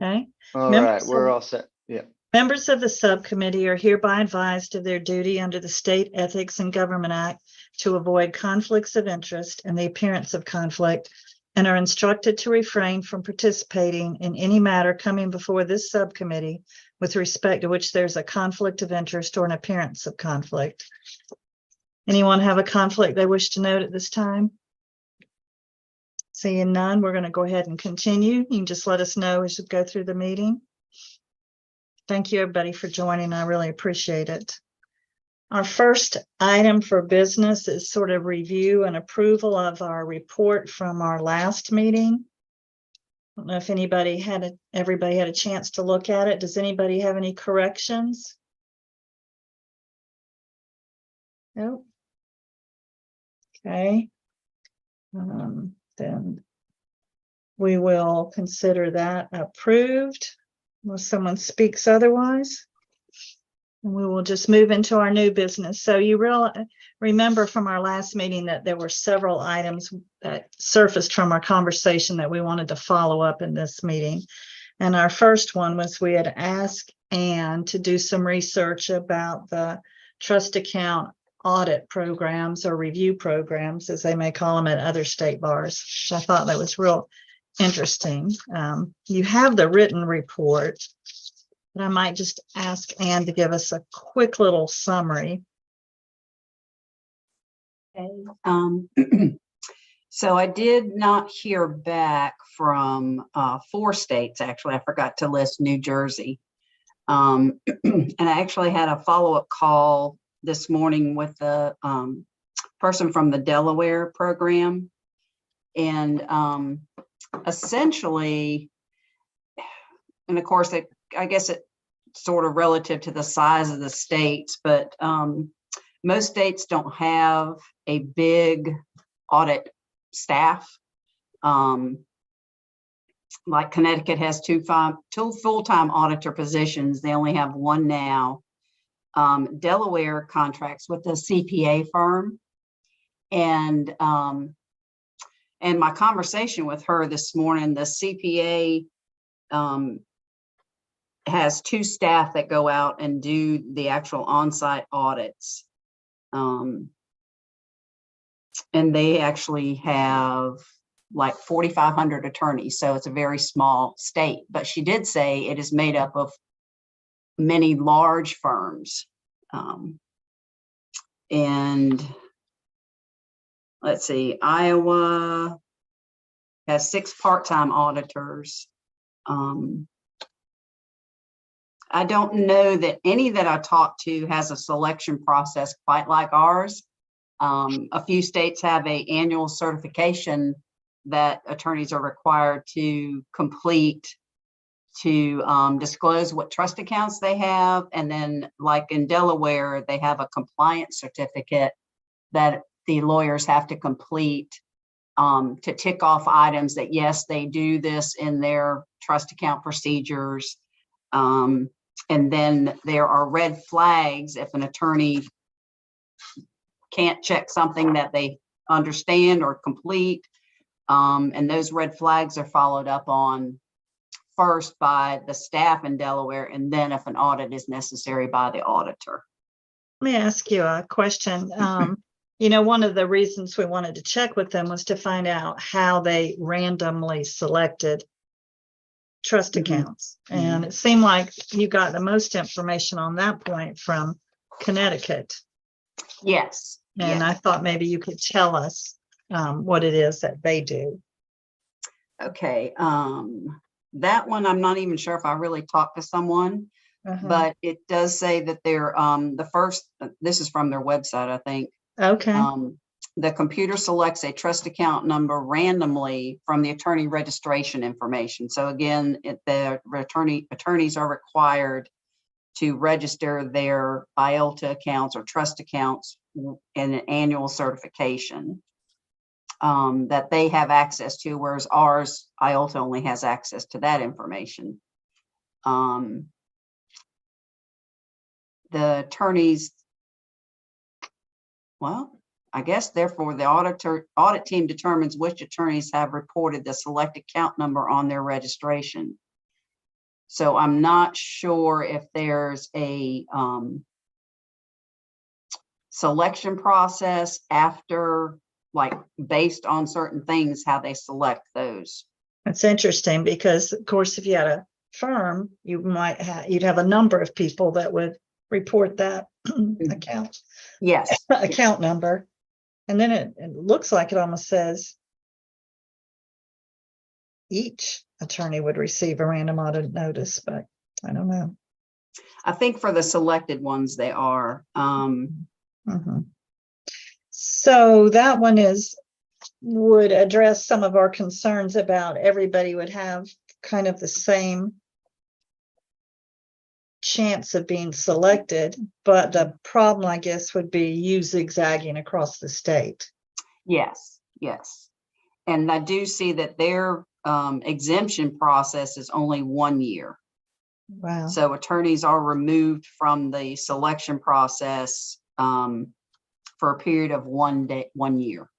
Okay. All right, we're all set. Yeah. Members of the subcommittee are hereby advised of their duty under the State Ethics and Government Act to avoid conflicts of interest and the appearance of conflict, and are instructed to refrain from participating in any matter coming before this subcommittee with respect to which there's a conflict of interest or an appearance of conflict. Anyone have a conflict they wish to note at this time? Seeing none, we're going to go ahead and continue. You can just let us know as you go through the meeting. Thank you, everybody, for joining. I really appreciate it. Our first item for business is sort of review and approval of our report from our last meeting. I don't know if everybody had a chance to look at it. Does anybody have any corrections? No. Okay. Then we will consider that approved unless someone speaks otherwise. And we will just move into our new business. So you remember from our last meeting that there were several items that surfaced from our conversation that we wanted to follow up in this meeting. And our first one was we had asked Anne to do some research about the trust account audit programs or review programs, as they may call them at other state bars. I thought that was real interesting. You have the written report, but I might just ask Anne to give us a quick little summary. Okay. So I did not hear back from 4 states. Actually, I forgot to list New Jersey. And I actually had a follow-up call this morning with the person from the Delaware program. And essentially, and of course, I guess it's sort of relative to the size of the states, but most states don't have a big audit staff. Like Connecticut has 2 full-time auditor positions. They only have 1 now. Delaware contracts with a CPA firm, and my conversation with her this morning, the CPA has 2 staff that go out and do the actual on-site audits, and they actually have like 4,500 attorneys, so it's a very small state. But she did say it is made up of many large firms. And let's see, Iowa has 6 part-time auditors. I don't know that any that I talked to has a selection process quite like ours. A few states have an annual certification that attorneys are required to complete to disclose what trust accounts they have. And then, like in Delaware, they have a compliance certificate that the lawyers have to complete to tick off items that, yes, they do this in their trust account procedures. And then there are red flags if an attorney can't check something that they understand or complete. And those red flags are followed up on first by the staff in Delaware, and then if an audit is necessary, by the auditor. Let me ask you a question. You know, one of the reasons we wanted to check with them was to find out how they randomly selected trust accounts. And it seemed like you got the most information on that point from Connecticut. Yes. And yes. I thought maybe you could tell us what it is that they do. Okay. That one, I'm not even sure if I really talked to someone, but it does say that they're the first, this is from their website, I think. Okay. The computer selects a trust account number randomly from the attorney registration information. So again, the attorneys are required to register their IOLTA accounts or trust accounts in an annual certification that they have access to, whereas ours, IOLTA only has access to that information. The attorneys, well, I guess therefore the audit team determines which attorneys have reported the select account number on their registration. So I'm not sure if there's a selection process after, like, based on certain things, how they select those. That's interesting because, of course, if you had a firm, you'd have a number of people that would report that account Yes. account number. And then it looks like it almost says each attorney would receive a random audit notice, but I don't know. I think for the selected ones, they are. Mhm. So that one would address some of our concerns about everybody would have kind of the same chance of being selected, but the problem, I guess, would be you zigzagging across the state. Yes, yes. And I do see that their exemption process is only 1 year. Wow. So attorneys are removed from the selection process for a period of 1 year.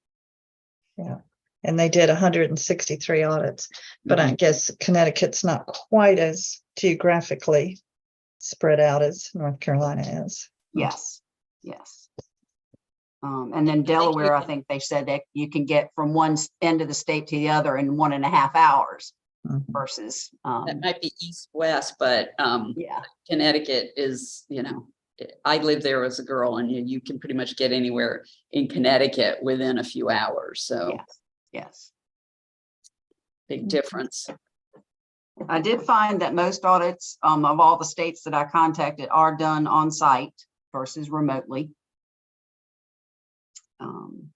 Yeah. And they did 163 audits, but I guess Connecticut's not quite as geographically spread out as North Carolina is. Yes, yes. And then Delaware, I think they said that you can get from one end of the state to the other in 1.5 hours versus. That might be east-west, but Yeah. Connecticut is, I lived there as a girl, and you can pretty much get anywhere in Connecticut within a few hours. So Yes, yes. big difference. I did find that most audits of all the states that I contacted are done on site versus remotely. I'm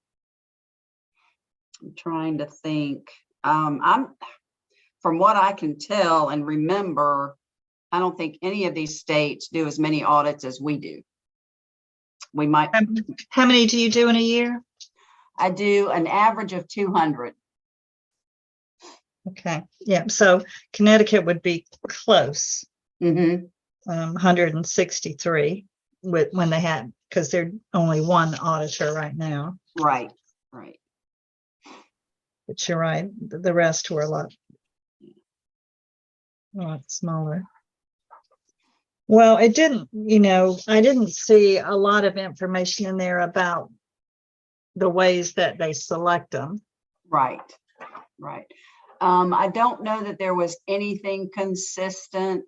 trying to think. From what I can tell and remember, I don't think any of these states do as many audits as we do. We might. How many do you do in a year? I do an average of 200. Okay. Yeah. So Connecticut would be close. 163 when they had, because they're only one auditor right now. Right, right. But you're right. The rest were a lot smaller. Well, it didn't, I didn't see a lot of information in there about the ways that they select them. Right, right. I don't know that there was anything consistent.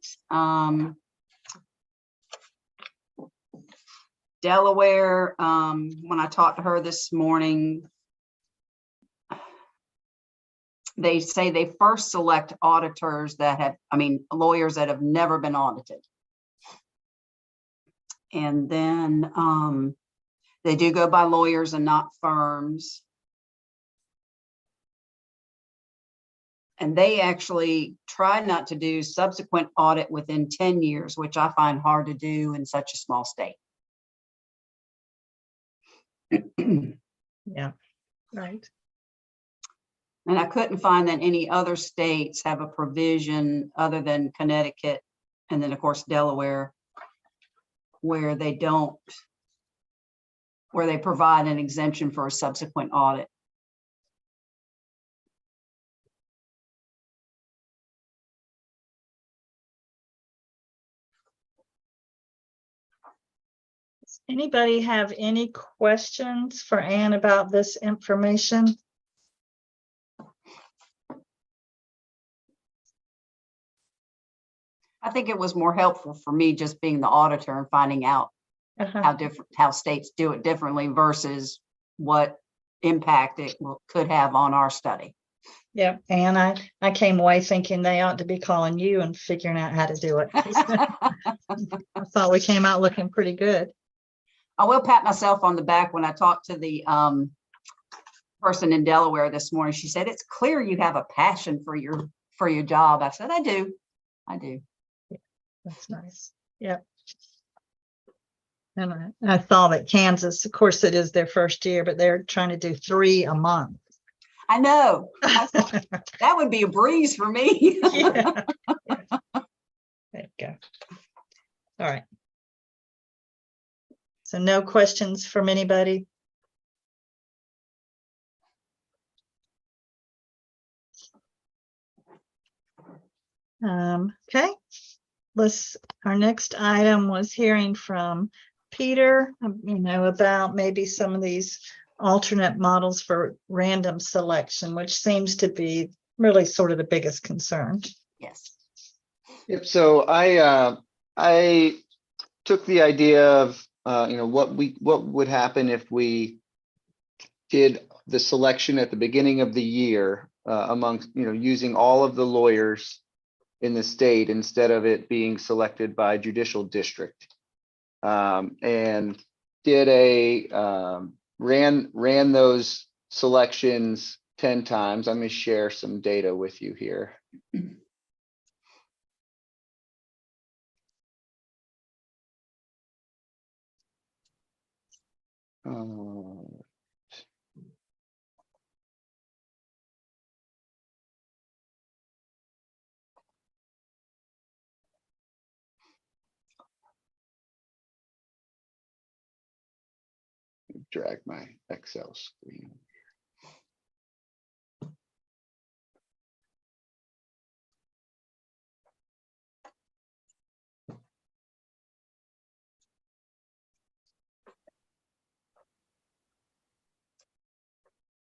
Delaware, when I talked to her this morning, they say they first select auditors lawyers that have never been audited. And then they do go by lawyers and not firms. And they actually try not to do subsequent audit within 10 years, which I find hard to do in such a small state. Yeah, right. And I couldn't find that any other states have a provision other than Connecticut and then, of course, Delaware, where they provide an exemption for a subsequent audit. Does anybody have any questions for Anne about this information? I think it was more helpful for me just being the auditor and finding out how states do it differently versus what impact it could have on our study. Yeah, and I came away thinking they ought to be calling you and figuring out how to do it. I thought we came out looking pretty good. I will pat myself on the back. When I talked to the person in Delaware this morning, she said, "It's clear you have a passion for your job." I said, I do. Yeah, that's nice. Yep. And I saw that Kansas, of course, it is their first year, but they're trying to do 3 a month. I know. That would be a breeze for me. Yeah. There you go. All right. So no questions from anybody? Okay, our next item was hearing from Peter, about maybe some of these alternate models for random selection, which seems to be really sort of the biggest concern. Yes. Yep. So I took the idea of what would happen if we did the selection at the beginning of the year among using all of the lawyers in the state instead of it being selected by judicial district, and did ran those selections 10 times. I'm going to share some data with you here. Drag my Excel screen.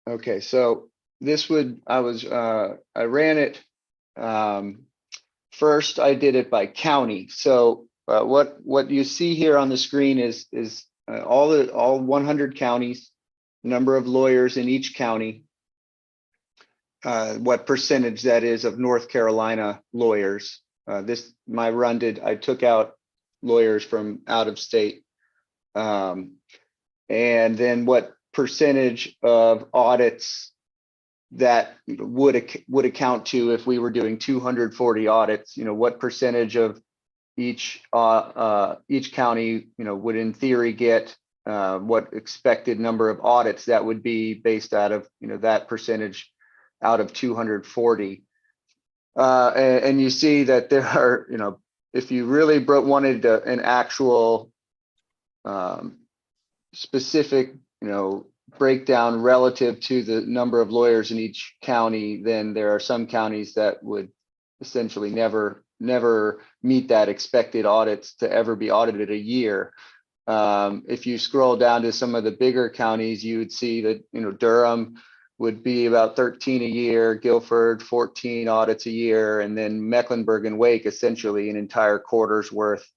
Okay, so this I ran it. First, I did it by county. So what you see here on the screen is all 100 counties, number of lawyers in each county, what percentage that is of North Carolina lawyers. I took out lawyers from out of state, and then what percentage of audits that would account to if we were doing 240 audits. What percentage of each county would in theory get, what expected number of audits that would be based out of that percentage out of 240. And you see that there are, if you really wanted an actual specific breakdown relative to the number of lawyers in each county, then there are some counties that would essentially never meet that expected audits to ever be audited a year. If you scroll down to some of the bigger counties, you would see that Durham would be about 13 a year, Guilford 14 audits a year, and then Mecklenburg and Wake essentially an entire quarter's worth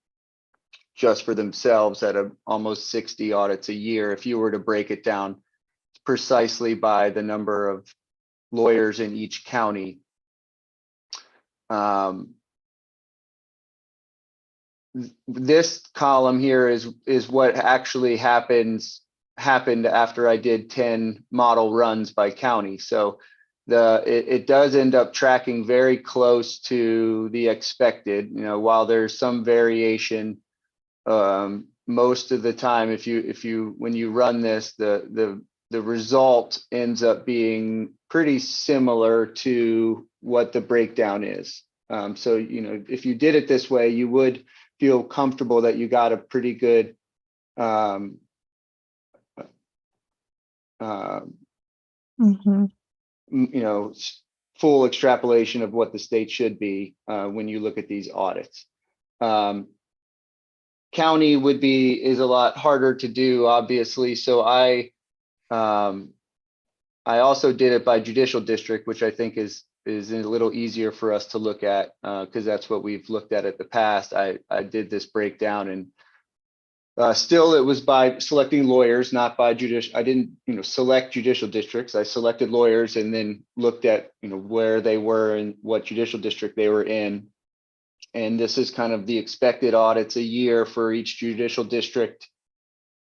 just for themselves at almost 60 audits a year if you were to break it down precisely by the number of lawyers in each county. This column here is what actually happened after I did 10 model runs by county. So it does end up tracking very close to the expected, while there's some variation. Most of the time, when you run this, the result ends up being pretty similar to what the breakdown is. So if you did it this way, you would feel comfortable that you got a pretty good full extrapolation of what the state should be when you look at these audits. County is a lot harder to do, obviously. So I also did it by judicial district, which I think is a little easier for us to look at because that's what we've looked at the past. I did this breakdown, and still it was by selecting lawyers, not by judicial. I didn't select judicial districts. I selected lawyers and then looked at where they were and what judicial district they were in. And this is kind of the expected audits a year for each judicial district.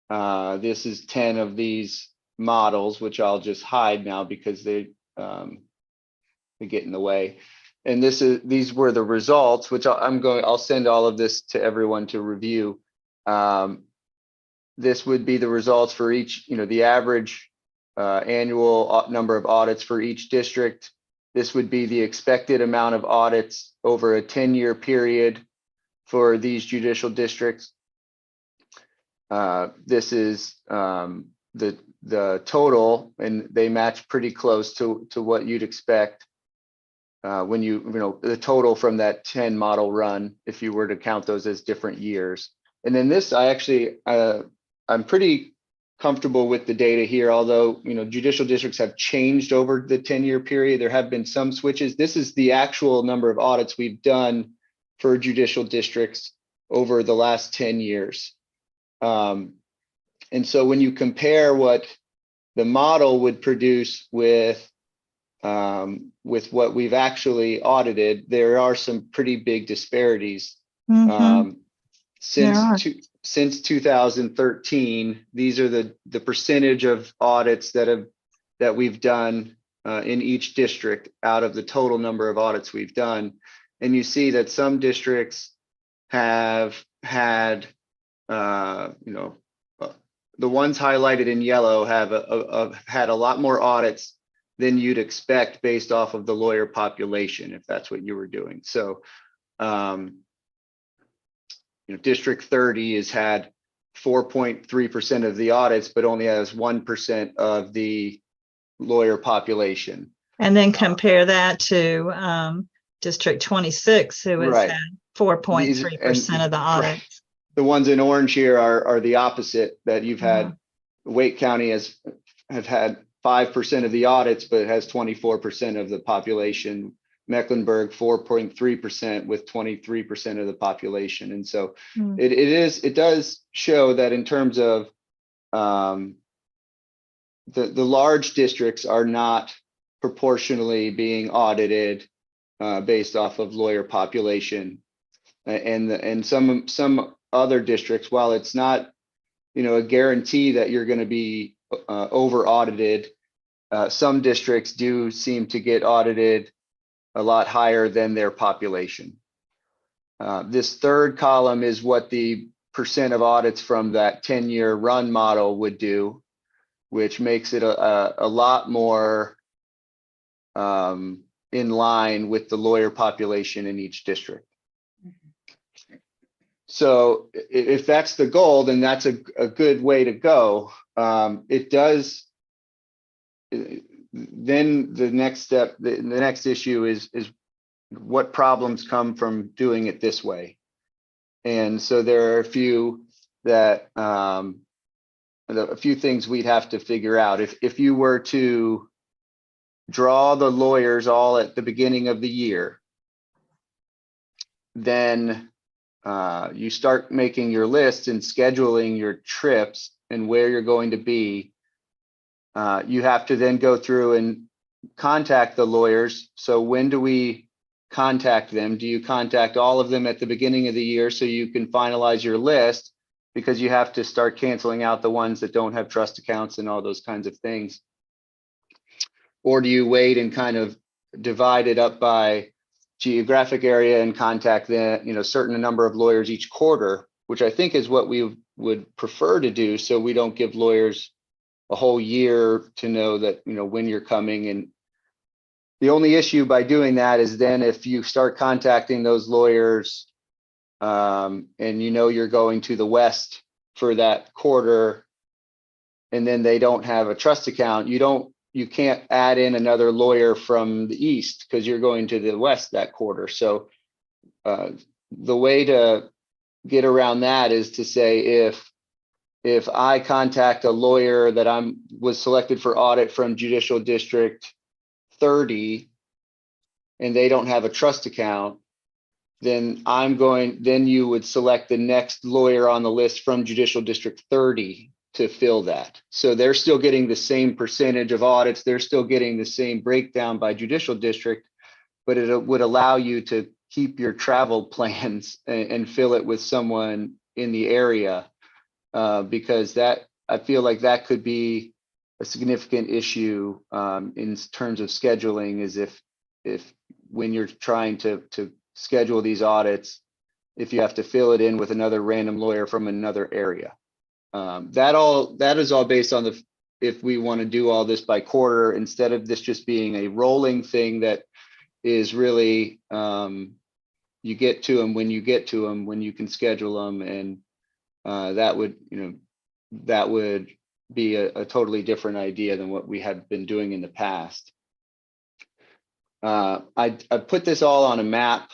This is 10 of these models, which I'll just hide now because they get in the way. And these were the results, which I'll send all of this to everyone to review. This would be the results for each, the average annual number of audits for each district. This would be the expected amount of audits over a 10-year period for these judicial districts. This is the total, and they match pretty close to what you'd expect. when you know, the total from that 10 model run, if you were to count those as different years. And then this, I actually, I'm pretty comfortable with the data here, although, you know, judicial districts have changed over the 10-year period. There have been some switches. This is the actual number of audits we've done for judicial districts over the last 10 years. And so when you compare what the model would produce with what we've actually audited, there are some pretty big disparities. Mhm. Since 2013, these are the percentage of audits that we've done in each district out of the total number of audits we've done. And you see that some districts have had, you know, the ones highlighted in yellow have had a lot more audits than you'd expect based off of the lawyer population, if that's what you were doing. So, you know, District 30 has had 4.3% of the audits, but only has 1% of the lawyer population. And then compare that to District 26, who has Right. had 4.3% of the Right. audits. The ones in orange here are the opposite, that you've had. Wake County have had 5% of the audits, but it has 24% of the population. Mecklenburg 4.3% with 23% of the population. And so it does show that in terms of the large districts are not proportionally being audited based off of lawyer population. And some other districts, while it's not, you know, a guarantee that you're going to be over audited, some districts do seem to get audited a lot higher than their population. This third column is what the percent of audits from that 10-year run model would do, which makes it a lot more in line with the lawyer population in each district. So if that's the goal, then that's a good way to go. It does. Then the next step, the next issue is what problems come from doing it this way. And so there are a few that a few things we'd have to figure out. If you were to draw the lawyers all at the beginning of the year, then you start making your lists and scheduling your trips and where you're going to be. You have to then go through and contact the lawyers. So when do we contact them? Do you contact all of them at the beginning of the year so you can finalize your list? Because you have to start canceling out the ones that don't have trust accounts and all those kinds of things. Or do you wait and kind of divide it up by geographic area and contact the, you know, certain number of lawyers each quarter, which I think is what we would prefer to do, so we don't give lawyers a whole year to know that, you know, when you're coming. And the only issue by doing that is then if you start contacting those lawyers and you know you're going to the West for that quarter, and then they don't have a trust account, you can't add in another lawyer from the East because you're going to the West that quarter. So the way to get around that is to say, if I contact a lawyer that was selected for audit from Judicial District 30 and they don't have a trust account, then you would select the next lawyer on the list from Judicial District 30 to fill that. So they're still getting the same percentage of audits. They're still getting the same breakdown by judicial district, but it would allow you to keep your travel plans and fill it with someone in the area. Because I feel like that could be a significant issue in terms of scheduling, is if when you're trying to schedule these audits, if you have to fill it in with another random lawyer from another area. That is all based on if we want to do all this by quarter, instead of this just being a rolling thing that is really you get to them when you get to them, when you can schedule them. And that would be a totally different idea than what we had been doing in the past. I put this all on a map.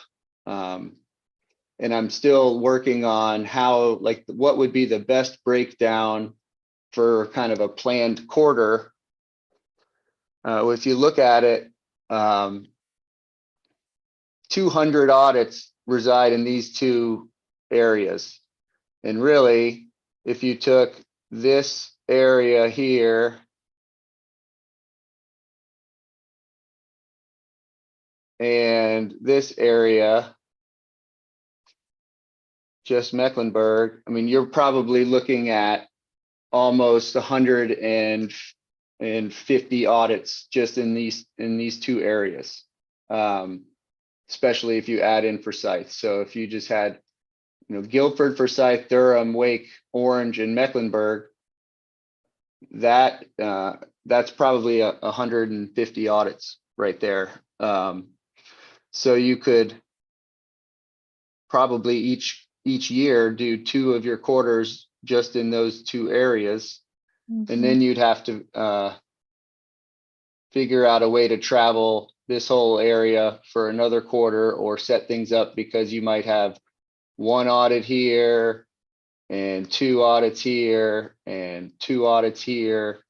And I'm still working on how, like, what would be the best breakdown for kind of a planned quarter. If you look at it, 200 audits reside in these two areas. And really, if you took this area here and this area, just Mecklenburg, I mean, you're probably looking at almost 150 audits just in these two areas, especially if you add in Forsyth. So if you just had, Guilford, Forsyth, Durham, Wake, Orange, and Mecklenburg, that's probably 150 audits right there. So you could probably each year do 2 of your quarters just in those 2 areas. And then you'd have to figure out a way to travel this whole area for another quarter, or set things up because you might have 1 audit here and 2 audits here and 2 audits here.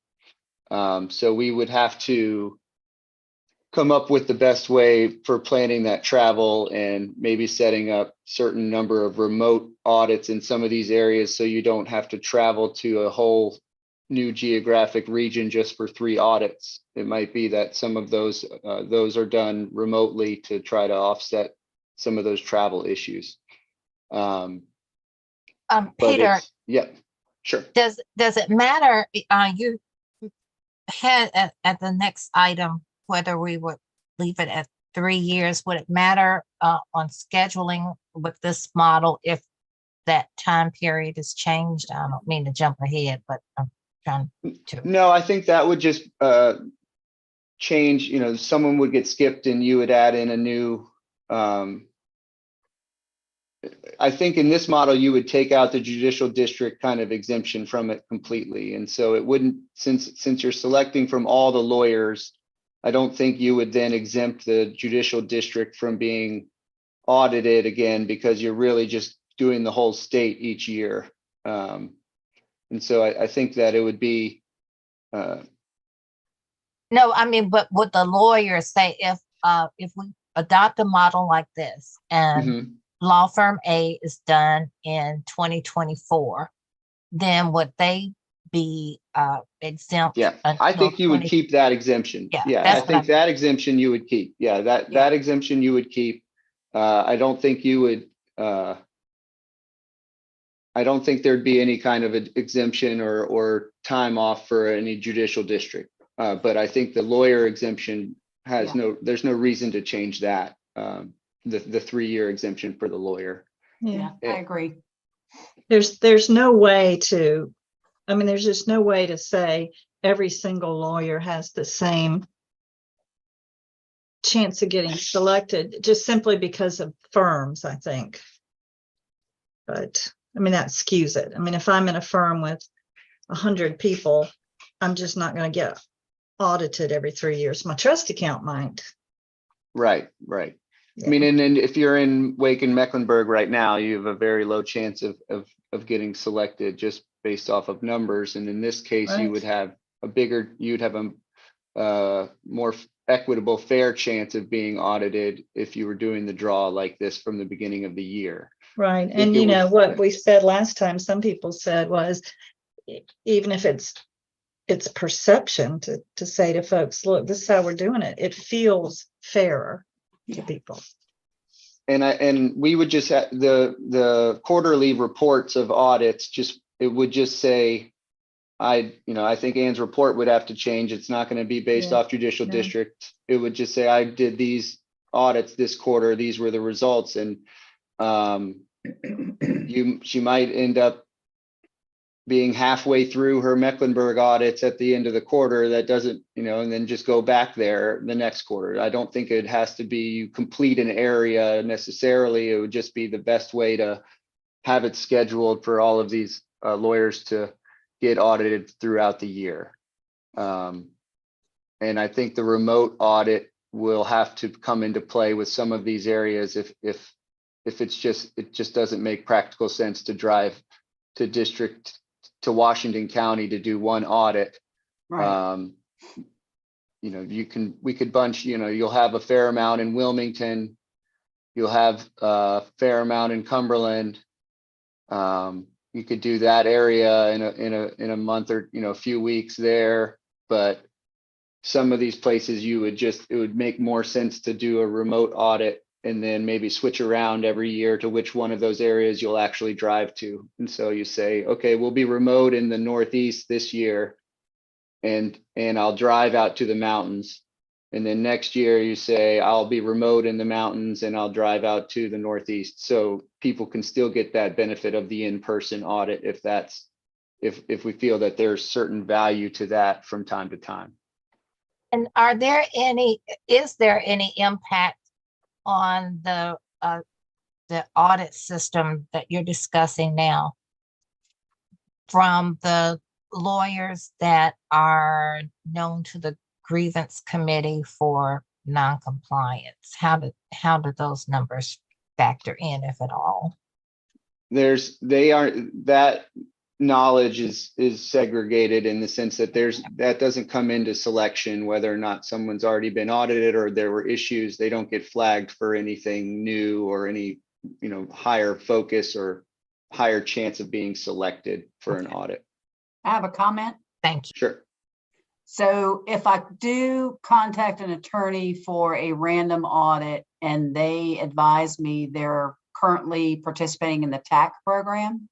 So we would have to come up with the best way for planning that travel, and maybe setting up certain number of remote audits in some of these areas, so you don't have to travel to a whole new geographic region just for 3 audits. It might be that some of those are done remotely to try to offset some of those travel issues. But Peter, yeah, sure. does it matter? You had at the next item whether we would leave it at 3 years. Would it matter on scheduling with this model if that time period is changed? I don't mean to jump ahead, but I'm trying to. No, I think that would just change. Someone would get skipped and you would add in a new. I think in this model, you would take out the judicial district kind of exemption from it completely. And so it wouldn't, since you're selecting from all the lawyers, I don't think you would then exempt the judicial district from being audited again, because you're really just doing the whole state each year. And so I think that it would be. No, I mean, but would the lawyer say if we adopt a model like this and law firm A is done in 2024, then would they be exempt? Yeah, I think you would keep that exemption. Yeah, I think that exemption you would keep. Yeah, that exemption you would keep. I don't think you would. I don't think there'd be any kind of exemption or time off for any judicial district. But I think the lawyer exemption has there's no reason to change that. The 3-year exemption for the lawyer. Yeah, I agree. There's no way to, there's just no way to say every single lawyer has the same chance of getting selected, just simply because of firms, I think. But that skews it. If I'm in a firm with 100 people, I'm just not going to get audited every 3 years. My trust account might. Right. Yeah. And if you're in Wake and Mecklenburg right now, you have a very low chance of getting selected just based off of numbers. And in this case, you would have a more equitable, fair chance of being audited if you were doing the draw like this from the beginning of the year. Right. And what we said last time, some people said was, even if it's perception, to say to folks, look, this is how we're doing it. It feels fairer to people. And we would just have the quarterly reports of audits, it would just say, I think Ann's report would have to change. It's not going to be based off judicial district. It would just say, I did these audits this quarter. These were the results. And she might end up being halfway through her Mecklenburg audits at the end of the quarter. That doesn't, and then just go back there the next quarter. I don't think it has to be you complete an area necessarily. It would just be the best way to have it scheduled for all of these lawyers to get audited throughout the year. And I think the remote audit will have to come into play with some of these areas if it just doesn't make practical sense to drive to Washington County to do one audit. Right. You know, we could bunch, you know, you'll have a fair amount in Wilmington, you'll have a fair amount in Cumberland. You could do that area in a month or, you know, a few weeks there, but some of these places it would make more sense to do a remote audit and then maybe switch around every year to which one of those areas you'll actually drive to. And so you say, okay, we'll be remote in the Northeast this year, and I'll drive out to the mountains. And then next year you say, I'll be remote in the mountains and I'll drive out to the Northeast. So people can still get that benefit of the in-person audit if we feel that there's certain value to that from time to time. And is there any impact on the audit system that you're discussing now from the lawyers that are known to the grievance committee for non-compliance? How do those numbers factor in, if at all? That knowledge is segregated in the sense that that doesn't come into selection, whether or not someone's already been audited or there were issues. They don't get flagged for anything new or any, you know, higher focus or higher chance of being selected for an audit. I have a comment. Thank you. Sure. So if I do contact an attorney for a random audit and they advise me they're currently participating in the TAC program,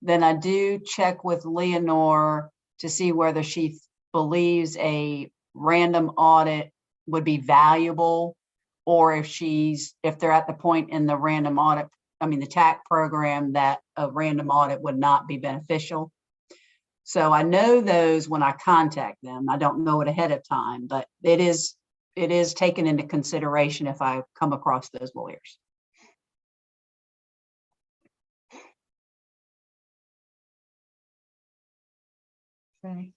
then I do check with Leonore to see whether she believes a random audit would be valuable, or if they're at the point in the the TAC program that a random audit would not be beneficial. So I know those when I contact them. I don't know it ahead of time, but it is taken into consideration if I come across those lawyers. Okay.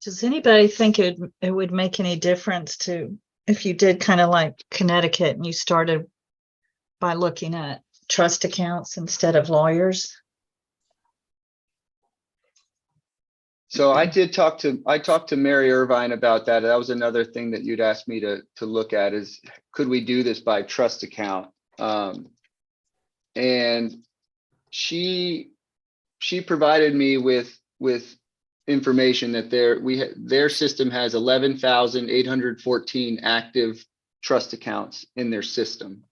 Does anybody think it would make any difference if you did kind of like Connecticut and you started by looking at trust accounts instead of lawyers? So I talked to Mary Irvine about that. That was another thing that you'd asked me to look at is, could we do this by trust account? And she provided me with information that their system has 11,814 active trust accounts in their system.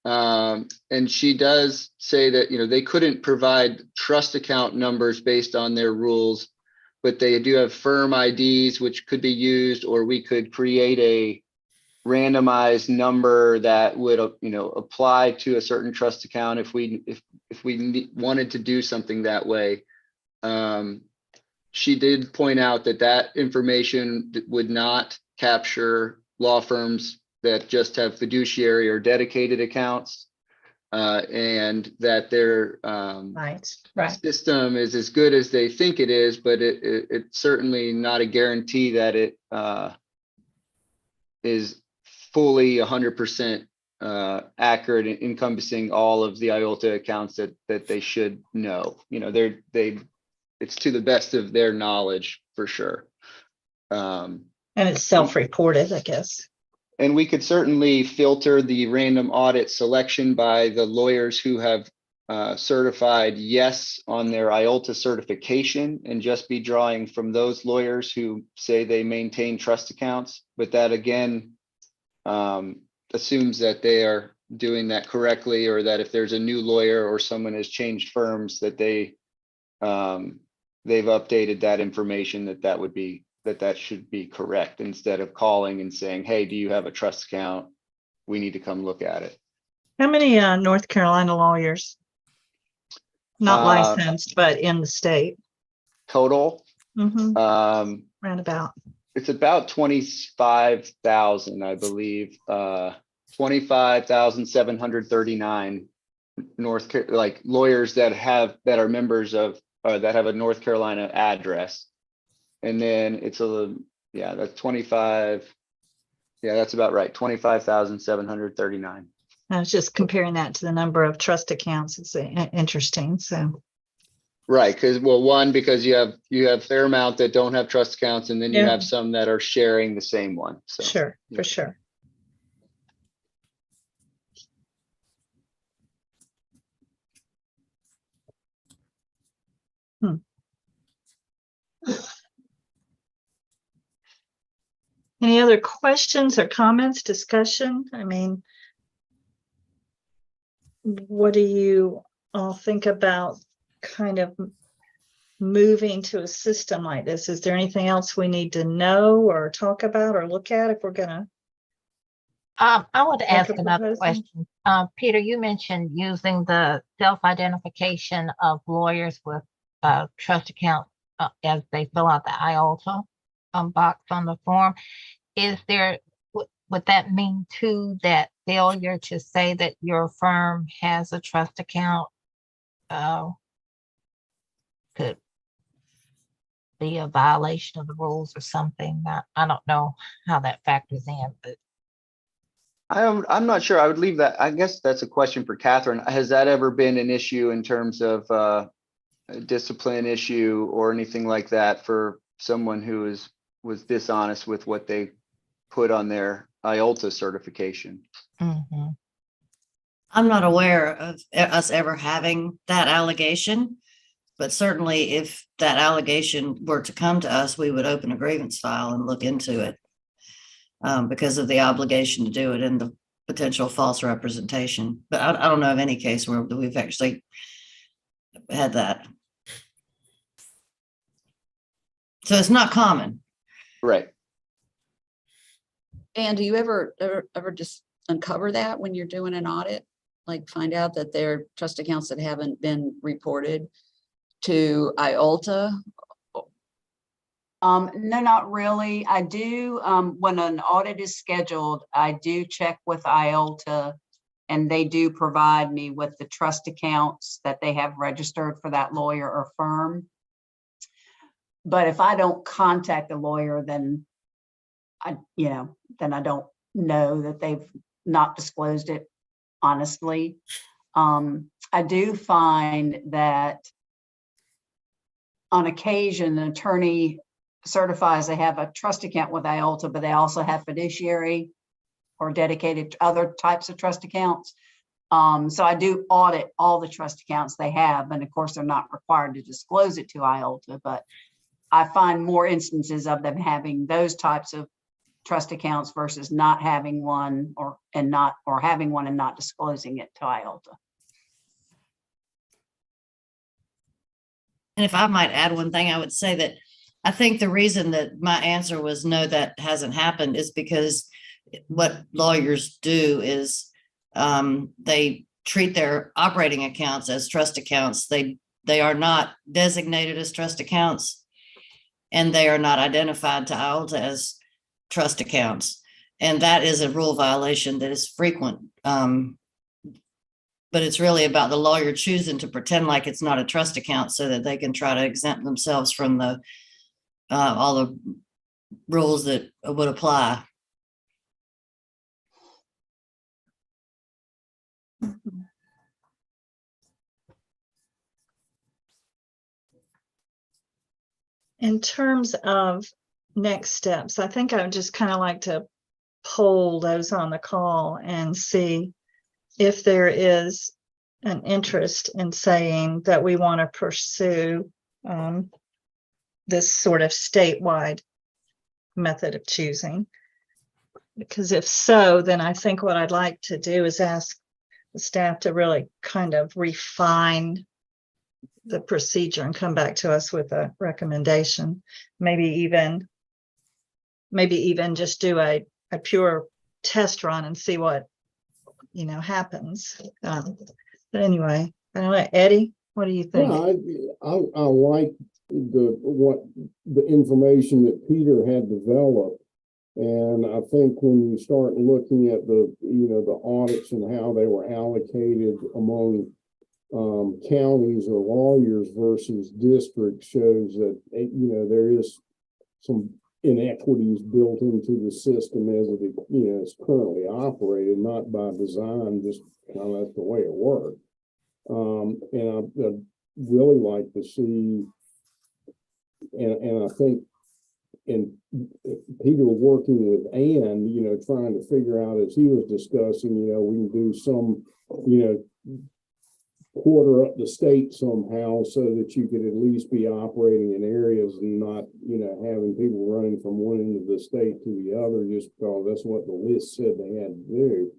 And she does say that, you know, they couldn't provide trust account numbers based on their rules, but they do have firm IDs, which could be used, or we could create a randomized number that would, you know, apply to a certain trust account if we wanted to do something that way. She did point out that information would not capture law firms that just have fiduciary or dedicated accounts, and that their Right. system is as good as they think it is, but it's certainly not a guarantee that it is fully 100% accurate in encompassing all of the IOLTA accounts that they should know. You know, it's to the best of their knowledge for sure. And it's self-reported, I guess. And we could certainly filter the random audit selection by the lawyers who have certified yes on their IOLTA certification, and just be drawing from those lawyers who say they maintain trust accounts. But that again assumes that they are doing that correctly, or that if there's a new lawyer or someone has changed firms, that they've updated that information, that should be correct, instead of calling and saying, hey, do you have a trust account? We need to come look at it. How many North Carolina lawyers? Not licensed, but in the state. Total? Mm-hmm. Roundabout. It's about 25,000, I believe. 25,739 lawyers that are members of that have a North Carolina address. And then it's Yeah, that's 25. Yeah, that's about right. 25,739. I was just comparing that to the number of trust accounts. It's interesting. So, Right, because because you have fair amount that don't have trust accounts, and then you Yeah. have some that are sharing the same one. So sure, yeah. for sure. Any other questions or comments, discussion? I mean, what do you all think about kind of moving to a system like this? Is there anything else we need to know or talk about or look at if we're gonna? I want to Make ask a another proposal? question. Peter, you mentioned using the self-identification of lawyers with trust account as they fill out the IOLTA box on the form. Is there, would that mean too that failure to say that your firm has a trust account could be a violation of the rules or something? I don't know how that factors in, but I'm not sure. I would leave that. I guess that's a question for Catherine. Has that ever been an issue in terms of a discipline issue or anything like that for someone who was dishonest with what they put on their IOLTA certification? mhm. I'm not aware of us ever having that allegation, but certainly if that allegation were to come to us, we would open a grievance file and look into it because of the obligation to do it and the potential false representation. But I don't know of any case where we've actually had that. So it's not common. Right. And do you ever just uncover that when you're doing an audit? Like find out that there are trust accounts that haven't been reported to IOLTA? No, not really. I do, when an audit is scheduled, I do check with IOLTA, and they do provide me with the trust accounts that they have registered for that lawyer or firm. But if I don't contact the lawyer, then I don't know that they've not disclosed it, honestly. I do find that on occasion, an attorney certifies they have a trust account with IOLTA, but they also have fiduciary or dedicated other types of trust accounts. So I do audit all the trust accounts they have, and of course they're not required to disclose it to IOLTA, but I find more instances of them having those types of trust accounts versus not having one or having one and not disclosing it to IOLTA. And if I might add one thing, I would say that I think the reason that my answer was no, that hasn't happened is because what lawyers do is they treat their operating accounts as trust accounts. They are not designated as trust accounts, and they are not identified to IOLTA as trust accounts. And that is a rule violation that is frequent. But it's really about the lawyer choosing to pretend like it's not a trust account so that they can try to exempt themselves from the all the rules that would apply. In terms of next steps, I think I would just kind of like to poll those on the call and see if there is an interest in saying that we want to pursue this sort of statewide method of choosing. Because if so, then I think what I'd like to do is ask the staff to really kind of refine the procedure and come back to us with a recommendation. Maybe even just do a pure test run and see what happens. But anyway, I don't know, Eddie, what do you think? Yeah, I like the information that Peter had developed. And I think when you start looking at the audits and how they were allocated among counties or lawyers versus districts shows that there is some inequities built into the system as it, is currently operated, not by design, just kind of that's the way it worked. And I'd really like to see, and I think, and Peter working with Ann, trying to figure out, as he was discussing, we can do some, quarter up the state somehow so that you could at least be operating in areas and not, having people running from one end of the state to the other just because that's what the list said they had to do.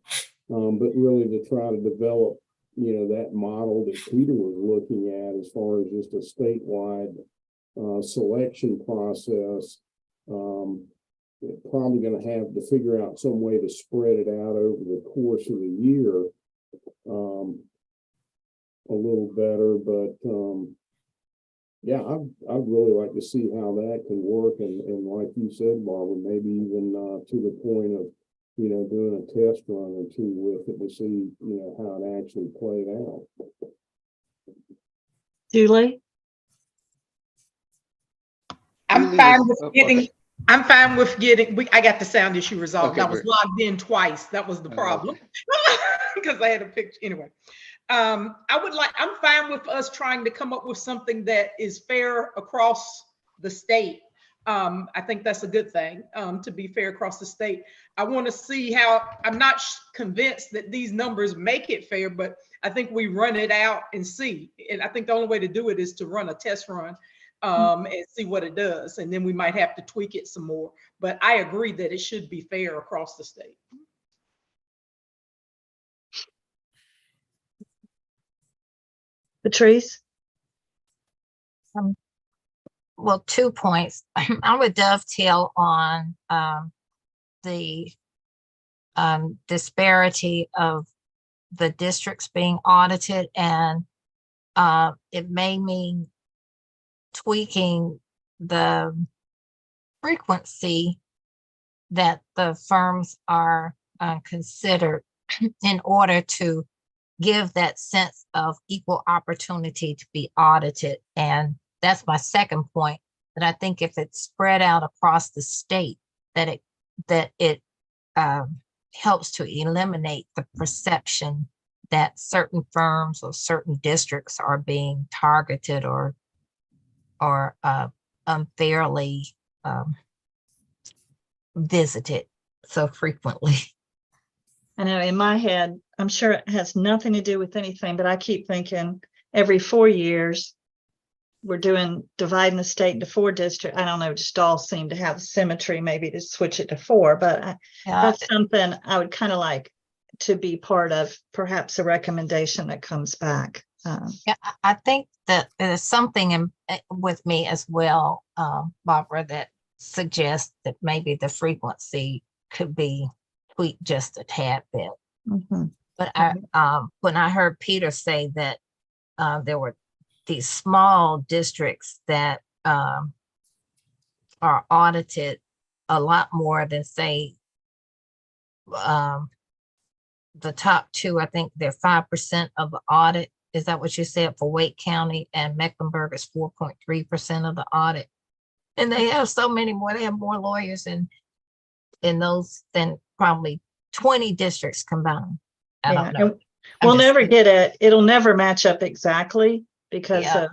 But really to try to develop, that model that Peter was looking at as far as just a statewide selection process. Probably going to have to figure out some way to spread it out over the course of the year a little better, but yeah, I'd really like to see how that can work, and like you said, Barbara, maybe even to the point of doing a test run or two with it to see how it actually played out. Julie? I'm Julie fine was- with oh, getting, okay. I'm fine with getting, I got the sound issue resolved. Okay, I was great. logged in twice. That was the Oh, problem. Because I had a picture, anyway. I'm fine with us trying to come up with something that is fair across the state. I think that's a good thing, to be fair across the state. I want to see how, I'm not convinced that these numbers make it fair, but I think we run it out and see. And I think the only way to do it is to run a test run and see what it does. And then we might have to tweak it some more. But I agree that it should be fair across the state. Patrice? Well, 2 points. I would dovetail on the disparity of the districts being audited, and it may mean tweaking the frequency that the firms are considered in order to give that sense of equal opportunity to be audited. And that's my second point, that I think if it's spread out across the state, that it helps to eliminate the perception that certain firms or certain districts are being targeted or unfairly visited so frequently. I know in my head, I'm sure it has nothing to do with anything, but I keep thinking every 4 years, we're dividing the state into 4 districts. I don't know, just all seem to have symmetry, maybe to switch it to 4, but that's something I would kind of like to be part of, perhaps a recommendation that comes back. Yeah, I think that there's something with me as well, Barbara, that suggests that maybe the frequency could be tweaked just a tad bit. Mhm. But when I heard Peter say that there were these small districts that are audited a lot more than, say, the top 2, I think they're 5% of the audit. Is that what you said for Wake County? And Mecklenburg is 4.3% of the audit. And they have so many more. They have more lawyers in those than probably 20 districts combined. I don't know. And we'll never get it. It'll never match up exactly because Yeah.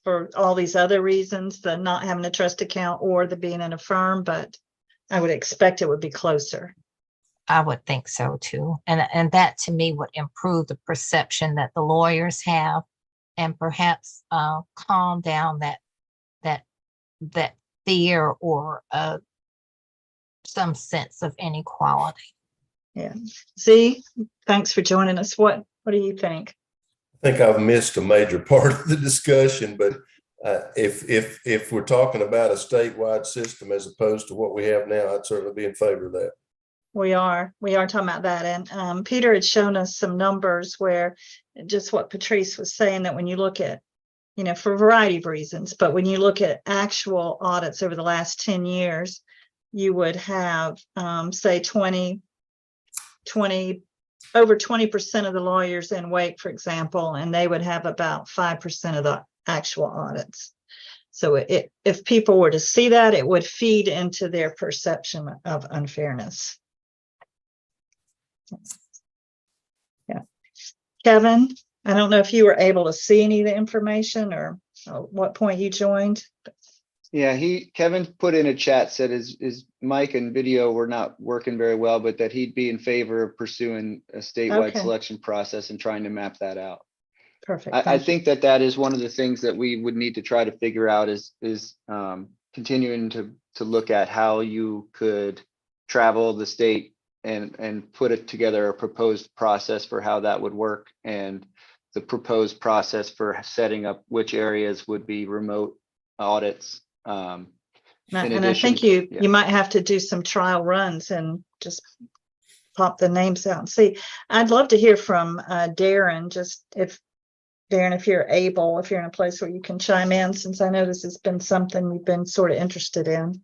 for all these other reasons, the not having a trust account or the being in a firm, but I would expect it would be closer. I would think so too. And that to me would improve the perception that the lawyers have, and perhaps calm down that fear or some sense of inequality. Yeah. Z, thanks for joining us. What do you think? I think I've missed a major part of the discussion, but if we're talking about a statewide system as opposed to what we have now, I'd certainly be in favor of that. We are talking about that. And Peter had shown us some numbers where just what Patrice was saying, that when you look at, for a variety of reasons, but when you look at actual audits over the last 10 years, you would have, say, over 20% of the lawyers in Wake, for example, and they would have about 5% of the actual audits. So if people were to see that, it would feed into their perception of unfairness. Yeah. Kevin, I don't know if you were able to see any of the information or what point you joined. Yeah, Kevin put in a chat, said his mic and video were not working very well, but that he'd be in favor of pursuing a statewide Okay. selection process and trying to map that out. Perfect. I thank you. think that is one of the things that we would need to try to figure out is continuing to look at how you could travel the state and put it together a proposed process for how that would work, and the proposed process for setting up which areas would be remote audits. And in I think you yeah. might have to do some trial runs and just pop the names out and see. I'd love to hear from Darren, just if you're able, if you're in a place where you can chime in, since I know this has been something we've been sort of interested in.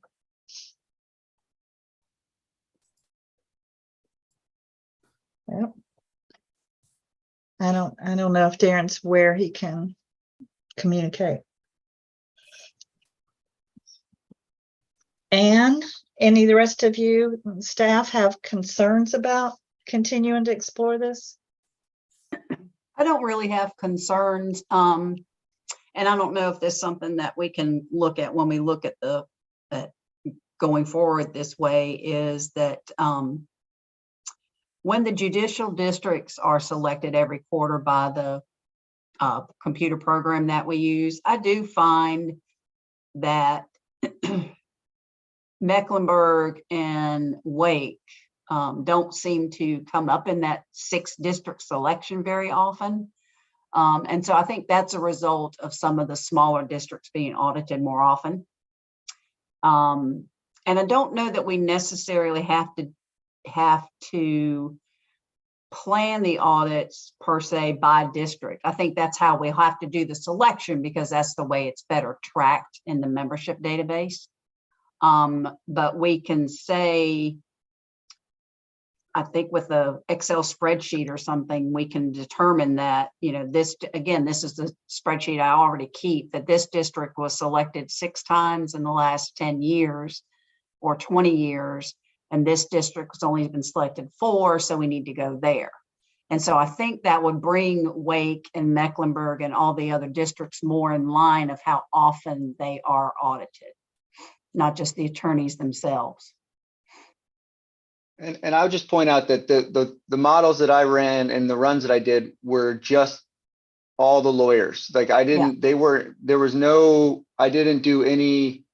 Yep. I don't know if Darren's where he can communicate. And any of the rest of you staff have concerns about continuing to explore this? I don't really have concerns. And I don't know if there's something that we can look at when we look at the going forward this way, is that when the judicial districts are selected every quarter by the computer program that we use, I do find that Mecklenburg and Wake don't seem to come up in that 6th district selection very often. And so I think that's a result of some of the smaller districts being audited more often. And I don't know that we necessarily have to plan the audits per se by district. I think that's how we'll have to do the selection, because that's the way it's better tracked in the membership database. But we can say, I think with the Excel spreadsheet or something, we can determine that, this, again, this is the spreadsheet I already keep, that this district was selected 6 times in the last 10 years or 20 years. And this district has only been selected 4, so we need to go there. And so I think that would bring Wake and Mecklenburg and all the other districts more in line of how often they are audited, not just the attorneys themselves. And I would just point out that the models that I ran and the runs that I did were just all the lawyers. Like I didn't, I didn't do any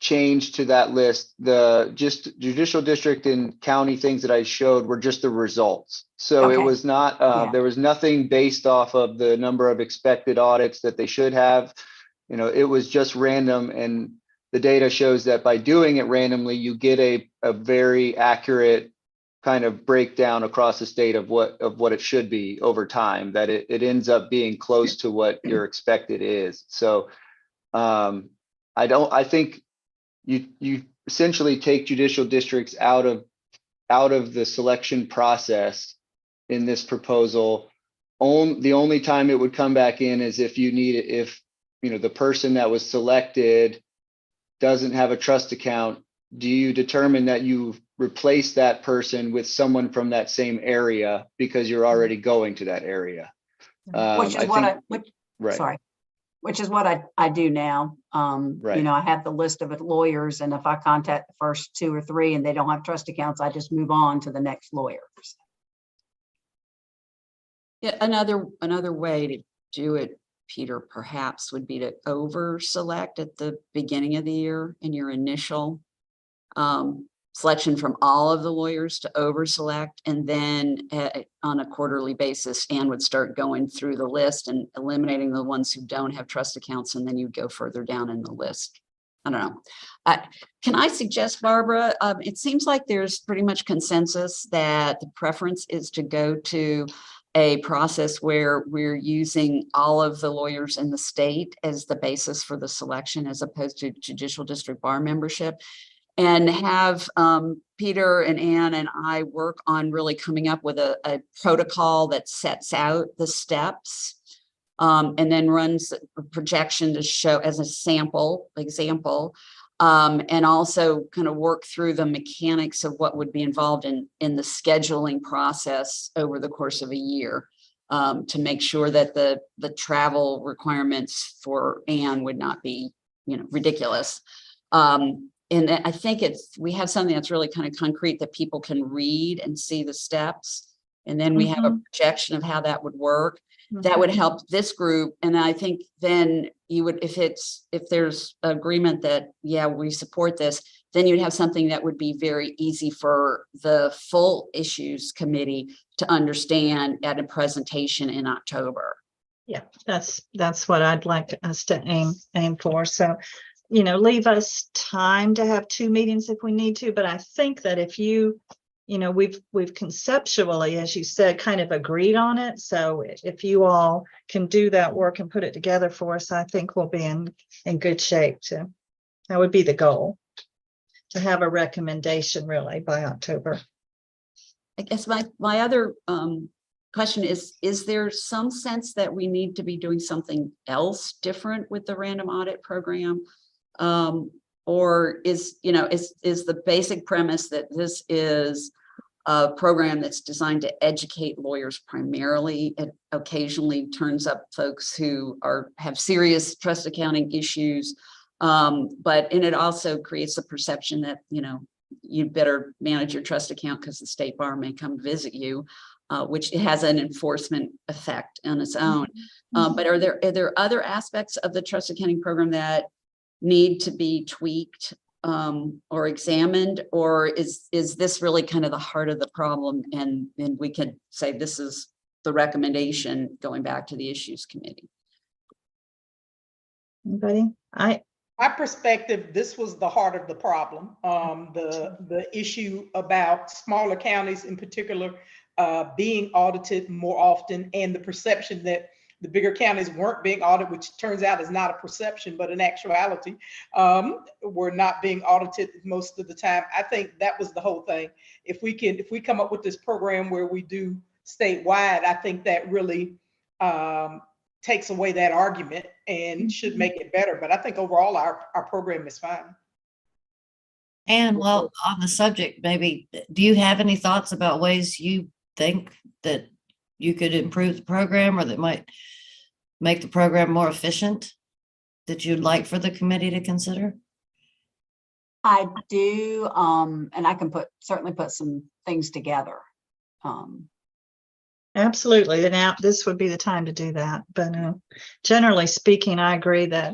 change to that list. The just judicial district and county things that I showed were just the results. So Okay. it was not, there was nothing based off of the number of expected audits that they should have. It was just random, and the data shows that by doing it randomly, you get a very accurate kind of breakdown across the state of what it should be over time, that it ends up being close to what your expected is. So I think you essentially take judicial districts out of the selection process in this proposal. The only time it would come back in is if the person that was selected doesn't have a trust account. Do you determine that you replace that person with someone from that same area because you're already going to that area? Which is what I do now. Right. I have the list of lawyers, and if I contact the first 2 or 3 and they don't have trust accounts, I just move on to the next lawyer. Yeah, another way to do it, Peter, perhaps would be to over select at the beginning of the year in your initial selection from all of the lawyers, to over select, and then on a quarterly basis, Ann would start going through the list and eliminating the ones who don't have trust accounts, and then you'd go further down in the list. I don't know. Can I suggest, Barbara, it seems like there's pretty much consensus that the preference is to go to a process where we're using all of the lawyers in the state as the basis for the selection, as opposed to judicial district bar membership, and have Peter and Ann and I work on really coming up with a protocol that sets out the steps and then runs a projection to show as a sample example, and also kind of work through the mechanics of what would be involved in the scheduling process over the course of a year, to make sure that the travel requirements for Anne would not be, ridiculous. And I think we have something that's really kind of concrete that people can read and see the steps. And then we have a projection of how that would work. That would help this group. And I think then you would, if there's agreement that, yeah, we support this, then you'd have something that would be very easy for the full issues committee to understand at a presentation in October. Yeah, that's what I'd like us to aim for. So, leave us time to have 2 meetings if we need to. But I think that if we've conceptually, as you said, kind of agreed on it. So if you all can do that work and put it together for us, I think we'll be in good shape that would be the goal, to have a recommendation really by October. I guess my other question is there some sense that we need to be doing something else different with the random audit program? Or is the basic premise that this is a program that's designed to educate lawyers primarily? It occasionally turns up folks who have serious trust accounting issues, and it also creates a perception that, you better manage your trust account because the state bar may come visit you, which has an enforcement effect on its own. But are there other aspects of the trust accounting program that need to be tweaked or examined, or is this really kind of the heart of the problem, and we could say this is the recommendation going back to the issues committee? Anybody? My perspective, this was the heart of the problem. The issue about smaller counties in particular being audited more often, and the perception that the bigger counties weren't being audited, which turns out is not a perception, but an actuality, were not being audited most of the time. I think that was the whole thing. If we come up with this program where we do statewide, I think that really takes away that argument and should make it better. But I think overall our program is fine. And well, on the subject, maybe, do you have any thoughts about ways you think that you could improve the program, or that might make the program more efficient, that you'd like for the committee to consider? I do, and I can certainly put some things together. Absolutely. And now this would be the time to do that. But generally speaking, I agree that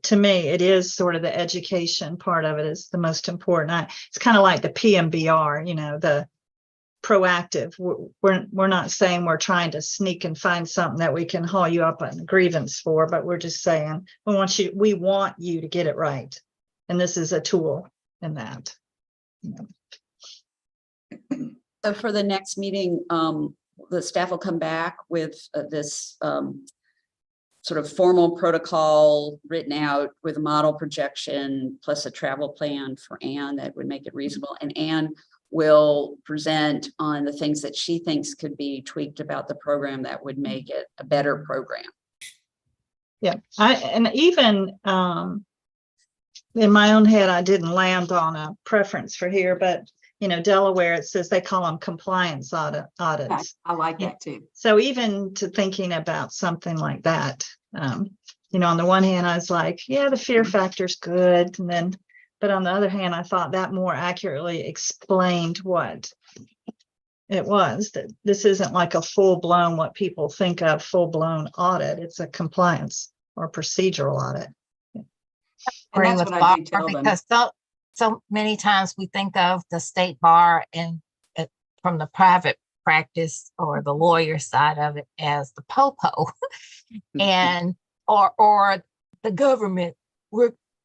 to me, it is sort of the education part of it is the most important. It's kind of like the PMBR, the proactive. We're not saying we're trying to sneak and find something that we can haul you up on a grievance for, but we're just saying we want you to get it right. And this is a tool in that. So for the next meeting, the staff will come back with this sort of formal protocol written out with a model projection plus a travel plan for Anne that would make it reasonable. And Anne will present on the things that she thinks could be tweaked about the program that would make it a better program. Yeah, and even in my own head, I didn't land on a preference for here, but Delaware, it says they call them compliance audits. I like that too. So even to thinking about something like that, on the one hand, I was like, yeah, the fear factor's good. But on the other hand, I thought that more accurately explained what it was, that this isn't like a full-blown, what people think of full-blown audit. It's a compliance or procedural audit. And Agree that's with what I do tell Barbara, them. because so many times we think of the state bar and from the private practice or the lawyer side of it as the popo and or the government.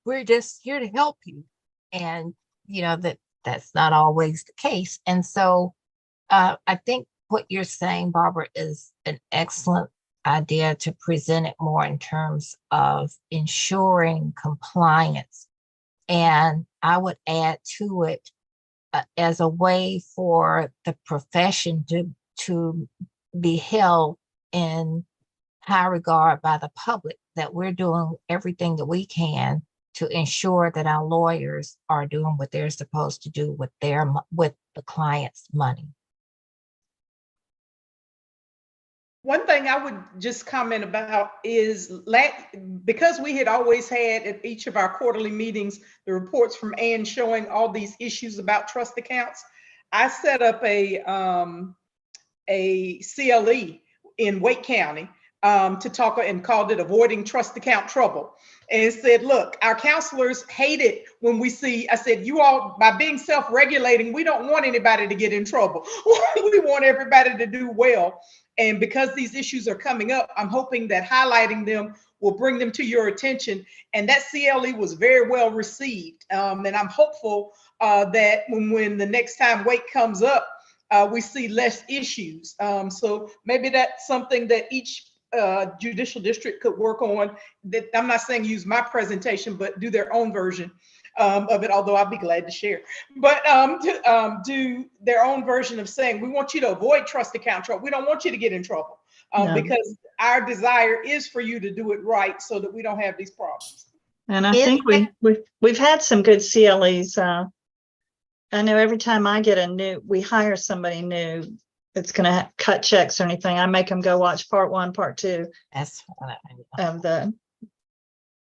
We're just here to help you, and that's not always the case. And so I think what you're saying, Barbara, is an excellent idea to present it more in terms of ensuring compliance. And I would add to it as a way for the profession to be held in high regard by the public, that we're doing everything that we can to ensure that our lawyers are doing what they're supposed to do with with the client's money. One thing I would just comment about is because we had always had at each of our quarterly meetings, the reports from Ann showing all these issues about trust accounts, I set up a CLE in Wake County to talk, and called it Avoiding Trust Account Trouble. And it said, look, our counselors hate it when we see, I said, you all, by being self-regulating, we don't want anybody to get in trouble. We want everybody to do well. And because these issues are coming up, I'm hoping that highlighting them will bring them to your attention. And that CLE was very well received. And I'm hopeful that when the next time Wake comes up, we see less issues. So maybe that's something that each judicial district could work on. That I'm not saying use my presentation, but do their own version of it, although I'd be glad to share. But to do their own version of saying, we want you to avoid trust account trouble. We don't want you to get in trouble No. because our desire is for you to do it right so that we don't have these problems. And I think we've had some good CLEs. I know every time I get we hire somebody new, it's going to cut checks or anything, I make them go watch part 1, part 2 That's what of the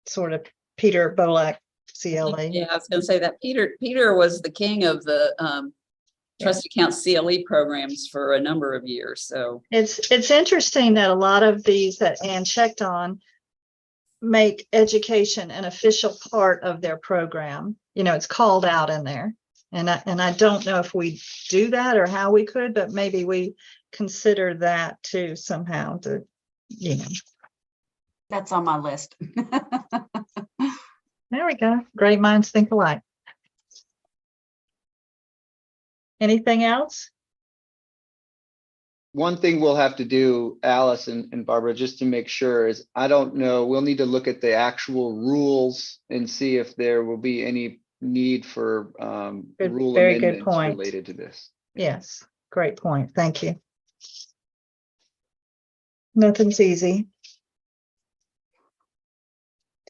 sort of Peter Bolak CLE. Yeah, I was gonna say that Peter was the king of the trust account CLE programs for a number of years. So It's interesting that a lot of these that Ann checked on make education an official part of their program. You know, it's called out in there. And I don't know if we do that or how we could, but maybe we consider that too somehow to, you know. That's on my list. There we go. Great minds think alike. Anything else? One thing we'll have to do, Alice and Barbara, just to make sure is, I don't know, we'll need to look at the actual rules and see if there will be any need for rule very good amendments point. related to this. Yes, great point. Thank you. Nothing's easy.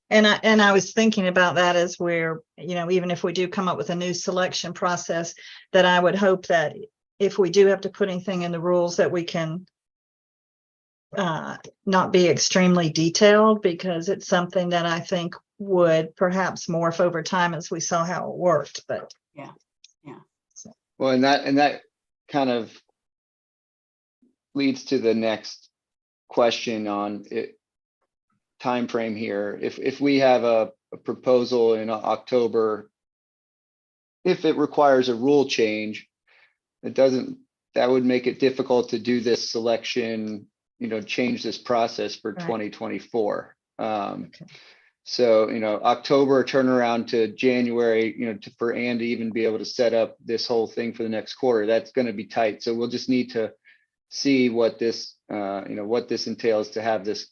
And I was thinking about that as we're, you know, even if we do come up with a new selection process, that I would hope that if we do have to put anything in the rules, that we can not be extremely detailed, because it's something that I think would perhaps morph over time as we saw how it worked. But Yeah. Well, and that kind of leads to the next question on it. Time frame here. If we have a proposal in October, if it requires a rule change, that would make it difficult to do this selection, you know, change this process for Right. 2024. Okay. So, you know, October turnaround to January, you know, for Ann to even be able to set up this whole thing for the next quarter, that's going to be tight. So we'll just need to see what this, you know, what this entails to have this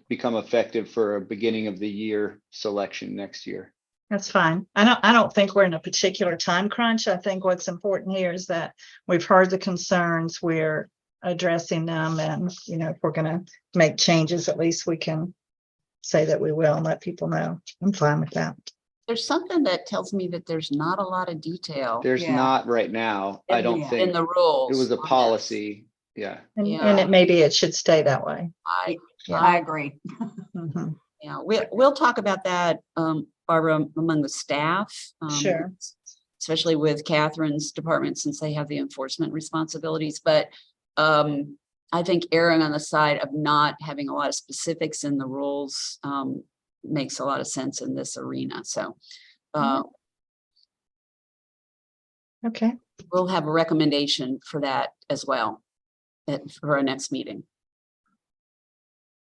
become effective for a beginning of the year selection next year. That's fine. I don't think we're in a particular time crunch. I think what's important here is that we've heard the concerns, we're addressing them, and, you know, if we're going to make changes, at least we can say that we will and let people know. I'm fine with that. there's something that tells me that there's not a lot of detail There's Yeah. not right now. I don't Yeah. think in the rules. it was a on this. policy. Yeah. And Yeah. maybe it should stay that way. I agree. Mhm. Yeah, we'll talk about that, Barbara, among the staff. Sure. Especially with Catherine's department, since they have the enforcement responsibilities. But I think erring on the side of not having a lot of specifics in the rules makes a lot of sense in this arena. So Okay. we'll have a recommendation for that as well for our next meeting.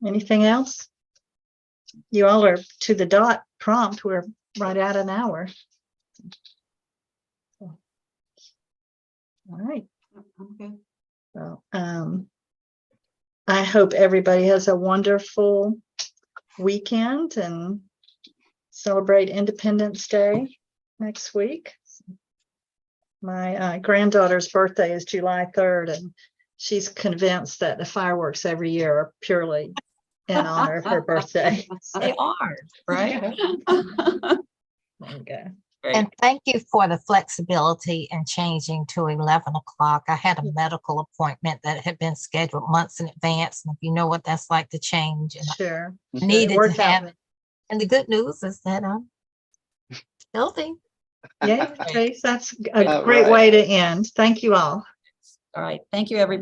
Anything else? You all are to the dot prompt. We're right at an hour. All right. Okay. So, I hope everybody has a wonderful weekend and celebrate Independence Day next week. My granddaughter's birthday is July 3rd, and she's convinced that the fireworks every year are purely in honor of her birthday. They are, right? Okay. Great. And thank you for the flexibility in changing to 11 o'clock. I had a medical appointment that had been scheduled months in advance. And if you know what that's like to change, and Sure. I It needed to worked out. have it. And the good news is that I'm healthy. Yeah, Trace, that's All a great right. way to end. Thank you all. All right. Thank you, everybody.